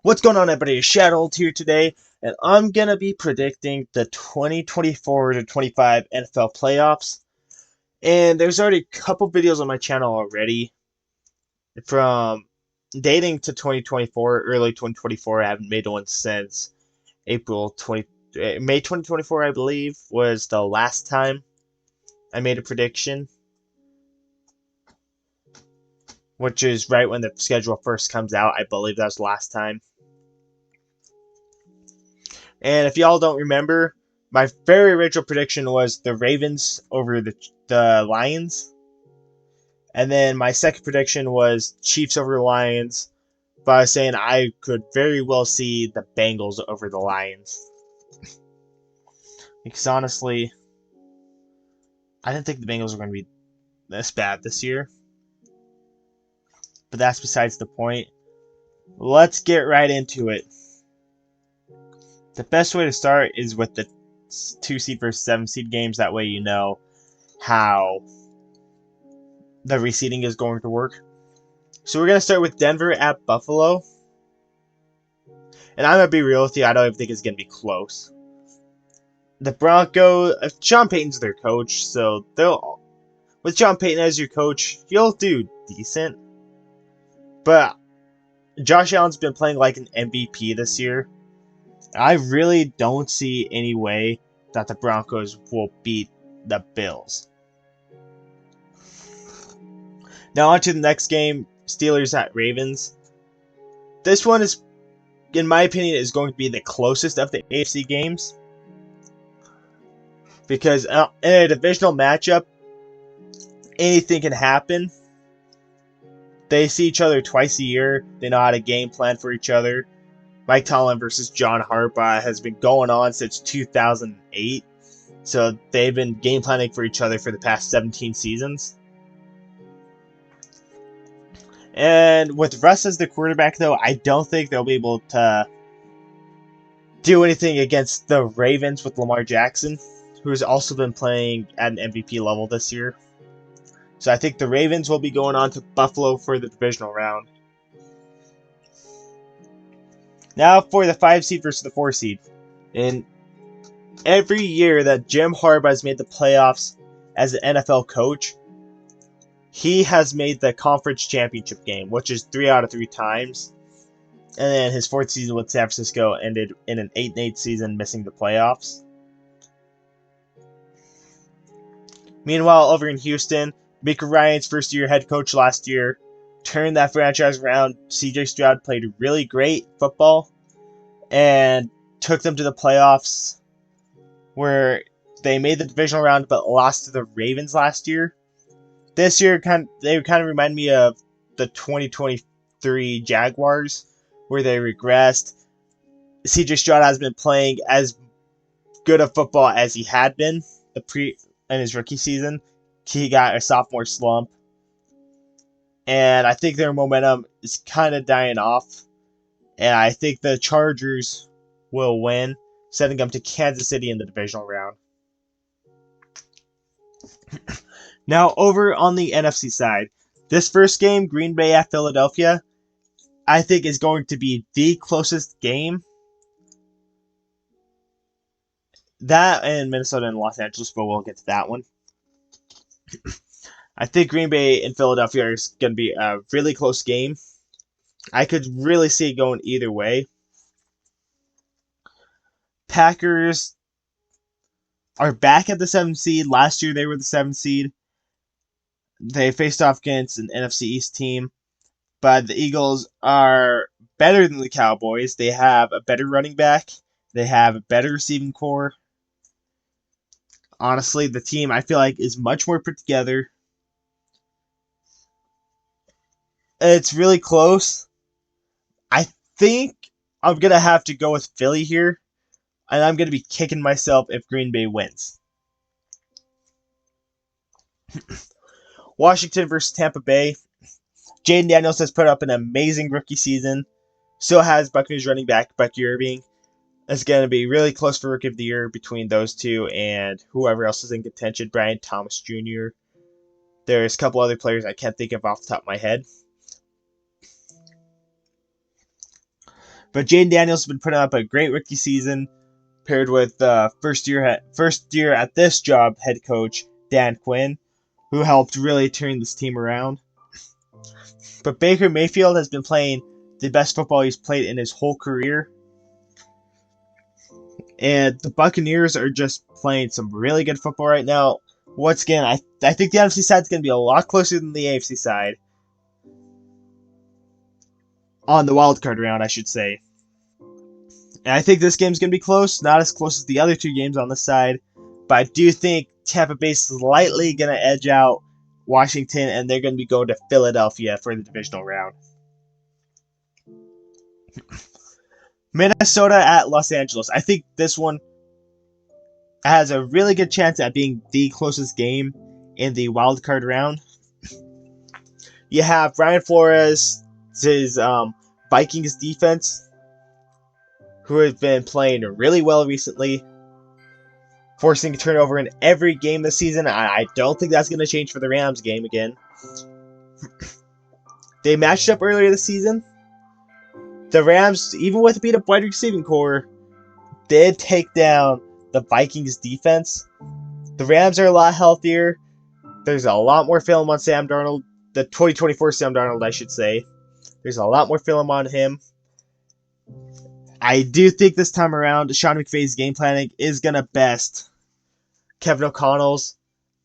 What's going on, everybody? Shadowed here today, and I'm gonna be predicting the 2024 to 25 NFL playoffs. And there's already a couple videos on my channel already from dating to 2024, early 2024. I haven't made one since April 20, May 2024, I believe, was the last time I made a prediction, which is right when the schedule first comes out. I believe that was the last time. And if y'all don't remember, my very original prediction was the Ravens over the Lions. And then my second prediction was Chiefs over the Lions. But I was saying I could very well see the Bengals over the Lions. Because honestly, I didn't think the Bengals were going to be this bad this year. But that's besides the point. Let's get right into it. The best way to start is with the 2 seed versus 7 seed games. That way you know how the reseeding is going to work. So we're going to start with Denver at Buffalo. And I'm going to be real with you, I don't even think it's going to be close. The Broncos, Sean Payton's their coach, so with Sean Payton as your coach, he'll do decent. But Josh Allen's been playing like an MVP this year. I really don't see any way that the Broncos will beat the Bills. Now on to the next game, Steelers at Ravens. This one is, in my opinion, is going to be the closest of the AFC games. Because in a divisional matchup, anything can happen. They see each other twice a year. They know how to game plan for each other. Mike Tomlin versus John Harbaugh has been going on since 2008. So they've been game planning for each other for the past 17 seasons. And with Russ as the quarterback, though, I don't think they'll be able to do anything against the Ravens with Lamar Jackson, who has also been playing at an MVP level this year. So I think the Ravens will be going on to Buffalo for the divisional round. Now for the 5 seed versus the 4 seed. In every year that Jim Harbaugh has made the playoffs as an NFL coach, he has made the conference championship game, which is 3 out of 3 times. And then his 4th season with San Francisco ended in an 8-8 season, missing the playoffs. Meanwhile, over in Houston, Mika Ryan's first year head coach last year turned that franchise around. CJ Stroud played really great football and took them to the playoffs, where they made the divisional round but lost to the Ravens last year. This year, they kind of remind me of the 2023 Jaguars, where they regressed. CJ Stroud has been playing as good a football as he had been in his rookie season. He got a sophomore slump. And I think their momentum is kind of dying off. And I think the Chargers will win, sending them to Kansas City in the divisional round. Now, over on the NFC side, this first game, Green Bay at Philadelphia, I think is going to be the closest game. That and Minnesota and Los Angeles, but we'll get to that one. I think Green Bay and Philadelphia is going to be a really close game. I could really see it going either way. Packers are back at the 7th seed. Last year they were the 7th seed. They faced off against an NFC East team, but the Eagles are better than the Cowboys. They have a better running back. They have a better receiving core. Honestly, the team, I feel like, is much more put together. It's really close. I think I'm going to have to go with Philly here, and I'm going to be kicking myself if Green Bay wins. Washington versus Tampa Bay. Jaden Daniels has put up an amazing rookie season. So has Buccaneers running back Bucky Irving. It's going to be really close for Rookie of the Year between those two and whoever else is in contention. Brian Thomas Jr. There's a couple other players I can't think of off the top of my head. But Jaden Daniels has been putting up a great rookie season, paired with first year at this job head coach Dan Quinn, who helped really turn this team around. But Baker Mayfield has been playing the best football he's played in his whole career. And the Buccaneers are just playing some really good football right now. Once again, I think the NFC side is going to be a lot closer than the AFC side. On the wild card round, I should say. And I think this game's going to be close. Not as close as the other two games on the side. But I do think Tampa Bay's slightly going to edge out Washington, and they're going to be going to Philadelphia for the divisional round. Minnesota at Los Angeles. I think this one has a really good chance at being the closest game in the wild card round. You have Brian Flores, his Vikings defense, who have been playing really well recently, forcing a turnover in every game this season. I don't think that's going to change for the Rams game again. They matched up earlier this season. The Rams, even with a beat-up wide receiving core, did take down the Vikings defense. The Rams are a lot healthier. There's a lot more film on Sam Darnold. The 2024 Sam Darnold, I should say. There's a lot more film on him. I do think this time around, Sean McVay's game planning is going to best Kevin O'Connell's,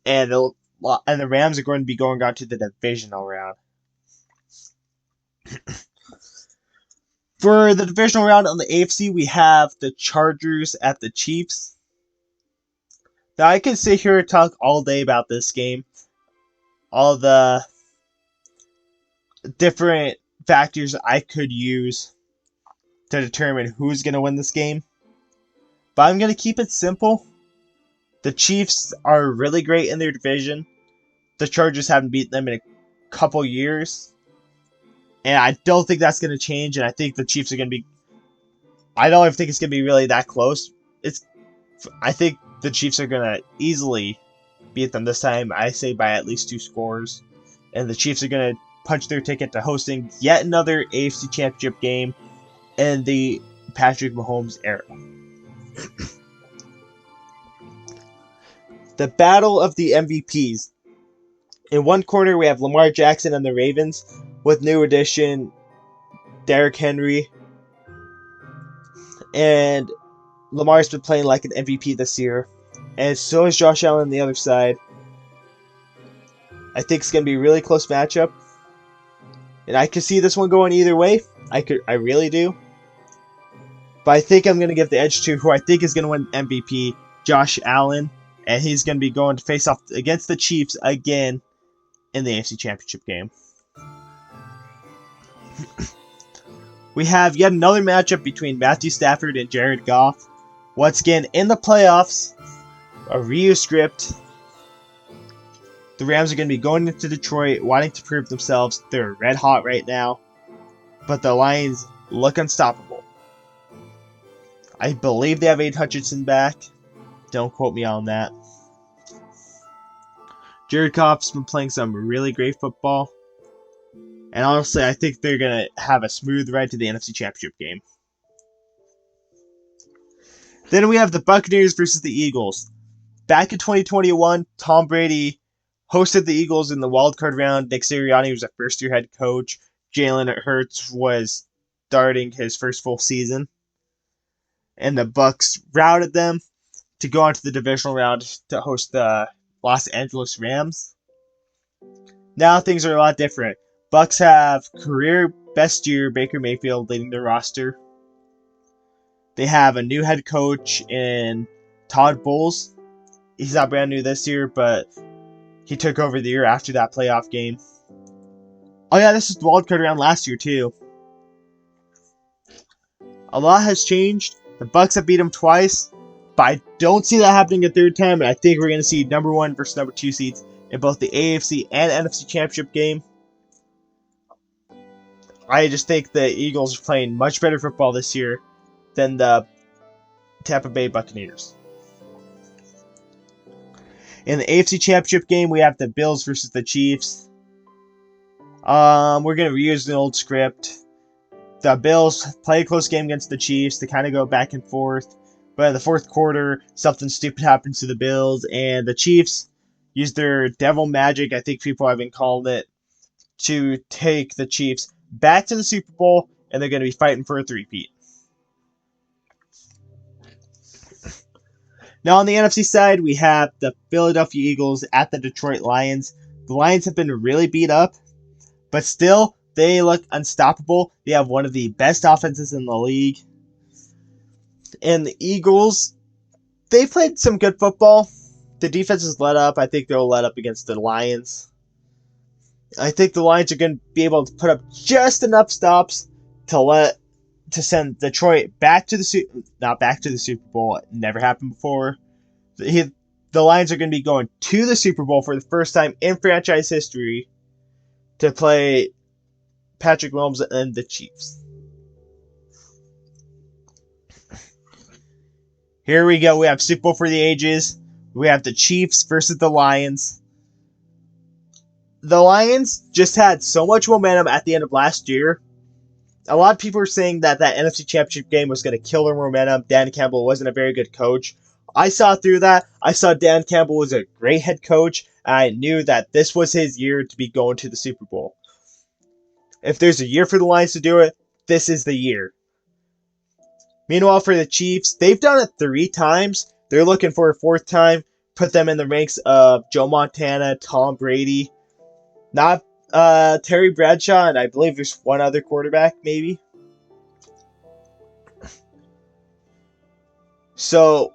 and the Rams are going to be going on to the divisional round. For the divisional round on the AFC, we have the Chargers at the Chiefs. Now, I could sit here and talk all day about this game. All the different factors I could use to determine who's going to win this game. But I'm going to keep it simple. The Chiefs are really great in their division. The Chargers haven't beaten them in a couple years. And I don't think that's going to change. And I think the Chiefs are going to be... I don't even think it's going to be really that close. I think the Chiefs are going to easily beat them this time. I say by at least 2 scores. And the Chiefs are going to punch their ticket to hosting yet another AFC Championship game in the Patrick Mahomes era. The battle of the MVPs. In one corner, we have Lamar Jackson and the Ravens, with new addition Derrick Henry. And Lamar's been playing like an MVP this year. And so is Josh Allen on the other side. I think it's going to be a really close matchup. And I could see this one going either way. I really do. But I think I'm going to give the edge to who I think is going to win MVP, Josh Allen. And he's going to be going to face off against the Chiefs again in the AFC Championship game. We have yet another matchup between Matthew Stafford and Jared Goff. Once again, in the playoffs, a reused script. The Rams are going to be going into Detroit, wanting to prove themselves. They're red hot right now. But the Lions look unstoppable. I believe they have Aiden Hutchinson back. Don't quote me on that. Jared Goff's been playing some really great football. And honestly, I think they're going to have a smooth ride to the NFC Championship game. Then we have the Buccaneers versus the Eagles. Back in 2021, Tom Brady hosted the Eagles in the wildcard round. Nick Sirianni was a first-year head coach. Jalen Hurts was starting his first full season. And the Bucs routed them to go on to the divisional round to host the Los Angeles Rams. Now things are a lot different. Bucs have career best year Baker Mayfield leading their roster. They have a new head coach in Todd Bowles. He's not brand new this year, but he took over the year after that playoff game. Oh yeah, this is the wildcard round last year too. A lot has changed. The Bucs have beat them twice, but I don't see that happening a third time. And I think we're going to see number 1 versus number 2 seeds in both the AFC and NFC Championship game. I just think the Eagles are playing much better football this year than the Tampa Bay Buccaneers. In the AFC Championship game, we have the Bills versus the Chiefs. We're going to reuse an old script. the Bills play a close game against the Chiefs. They kind of go back and forth. But in the fourth quarter, something stupid happens to the Bills, and the Chiefs use their devil magic, I think people have been calling it, to take the Chiefs back to the Super Bowl, and they're going to be fighting for a three-peat. Now on the NFC side, we have the Philadelphia Eagles at the Detroit Lions. The Lions have been really beat up, but still, they look unstoppable. They have one of the best offenses in the league. And the Eagles, they played some good football. The defense is let up. I think they'll let up against the Lions. I think the Lions are going to be able to put up just enough stops to send Detroit back to the Super Bowl. It never happened before. The Lions are going to be going to the Super Bowl for the first time in franchise history to play Patrick Mahomes and the Chiefs. Here we go. We have Super Bowl for the ages. We have the Chiefs versus the Lions. The Lions just had so much momentum at the end of last year. A lot of people were saying that NFC Championship game was going to kill their momentum. Dan Campbell wasn't a very good coach. I saw through that. I saw Dan Campbell was a great head coach. And I knew that this was his year to be going to the Super Bowl. If there's a year for the Lions to do it, this is the year. Meanwhile, for the Chiefs, they've done it 3 times. They're looking for a 4th time. Put them in the ranks of Joe Montana, Tom Brady, not Terry Bradshaw, and I believe there's one other quarterback, maybe. So,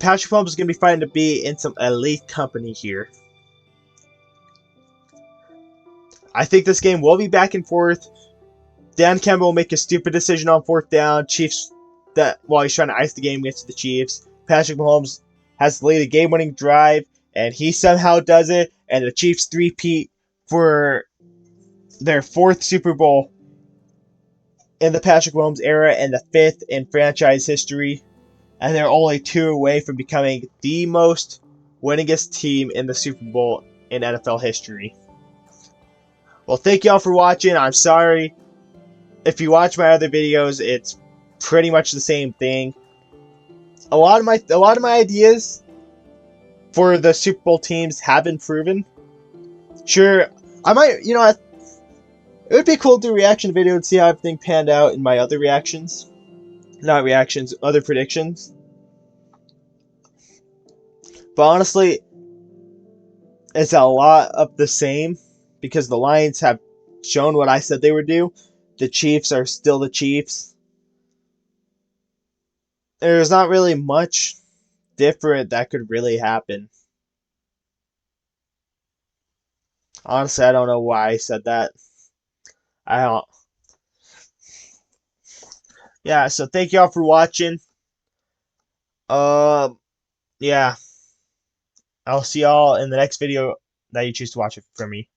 Patrick Mahomes is going to be fighting to be in some elite company here. I think this game will be back and forth. Dan Campbell will make a stupid decision on 4th down. Chiefs, while he's trying to ice the game against the Chiefs. Patrick Mahomes has to lead a game-winning drive, and he somehow does it, and the Chiefs three-peat for their 4th Super Bowl in the Patrick Mahomes era and the 5th in franchise history. And they're only 2 away from becoming the most winningest team in the Super Bowl in NFL history. Well, thank y'all for watching. I'm sorry if you watch my other videos, it's pretty much the same thing. A lot of my ideas for the Super Bowl teams have been proven. Sure, I might, it would be cool to do a reaction video and see how everything panned out in my other reactions. Not reactions, other predictions. But honestly, it's a lot of the same because the Lions have shown what I said they would do. The Chiefs are still the Chiefs. There's not really much different that could really happen. Honestly, I don't know why I said that. I don't. Yeah, so thank y'all for watching. Yeah. I'll see y'all in the next video that you choose to watch it from me.